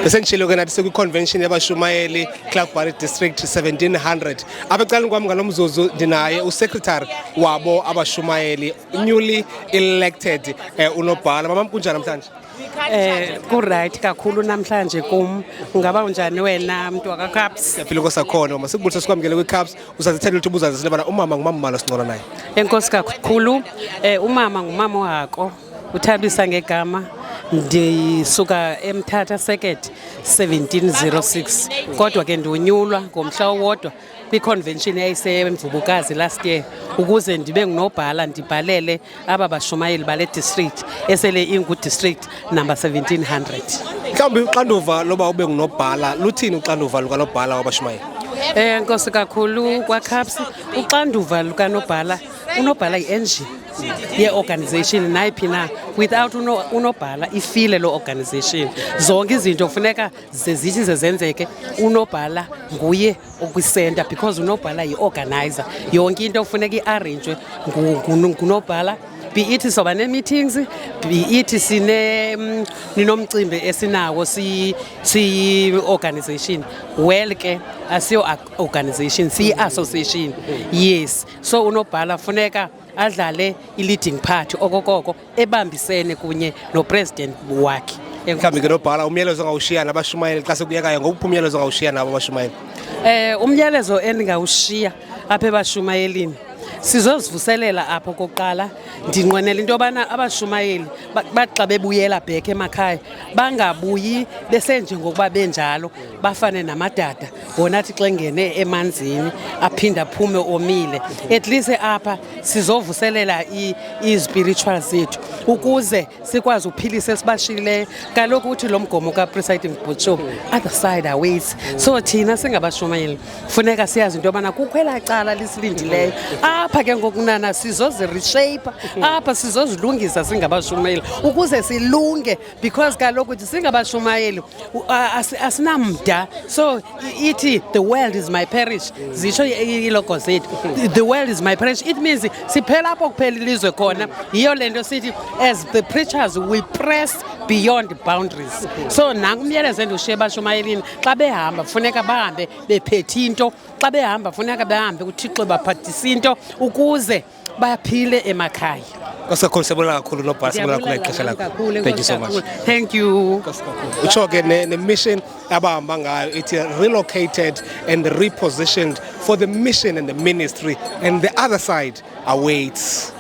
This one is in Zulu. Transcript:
Essentially nathi seku-convention yabashumayeli Clarke District 1700. Abecaleni kwami nganomzuzu ndinaye uSecretary wabo abashumayeli newly elected uNobhala. Mama kunjani namhlanje? Ku-right kakhulu namhlanje ungaba unjani wena mntu wakaCAPS? Siyaphila kosakhona uma sikubulisa sikwamukele kwiCAPS usazithela ukuthi ubuzazi silebana umama ngumama malo singcola naye. Enkosi kakhulu umama ngumama wako uThabisa ngegama ndisuka eMthatha Circuit 1706 kodwa ke ndiwunyulwa ngomhla owodwa kwi-convention yayisemvubukazi last year ukuze ndibe ngunobhala ndibhalele aba bashumayeli bale district esele ingu-district number 1700. Mhlawumbe uxanduva loba ube ngunobhala luthini uxanduva lukanobhala wabashumayeli? Enkosi kakhulu kwaCAPS uxanduva lukanobhala unobhala yi-engine ye-organization nayiphi na without unobhala ifile lo organization zonke izinto kufuneka zithi zenzeke unobhala nguye okwisenta because unobhala yi-organizer yonke into kufuneka i-arrange ngunobhala be it soba ne-meetings be it ninomcimbi esinawo si-organization well ke asiyo organization siyi-association yes so unobhala funeka adlale i-leading part okokoko ebambisene kunye nopresident wakhe. Mhlawumbe ke nobhala umyalezo ongawushiya nabashumayeli xa sekuyekayo ngokuphi umyalezo ongawushiya nabo abashumayeli? Umyalezo endingawushiya apha ebashumayelini sizozivuselela apho kokuqala ndinqwenela into yobana abashumayeli baxa bebuyela back emakhaya bangabuyi besenjengokuba benjalo bafane namadada ngonathi xa ngene emanzini aphinda aphume omile at least apha sizovuselela i-spiritual zethu ukuze sikwazi uphilisa esibashileyo kaloku uthi lo mgomo ka-presiding butcho other side awaits so thina singabashumayeli funeka siyazi into yobana kukho elaa cala lisilindileyo apha ke ngokunana sizozireshape apha sizozilungisa singabashumayeli ukuze silunge because kaloku singabashumayeli asinamda so ithi the world is my parish zisho ilogo zethu the world is my parish it means siphela apho kuphela ilizwe khona yiyo lento sithi as the preachers we press beyond boundaries so nanku umyalezo endushiye bashumayelini xa behamba funeka bahambe bephethe into xa behamba funeka bahambe kuThixo baphathisa into ukuze baphile emakhaya. Kakhulu kakhulu nobhala sibona kakhulu ixesha lakho. Thank you so much. Thank you. Utsho ke ne-mission abahamba ngayo ithi relocated and repositioned for the mission and the ministry and the other side awaits.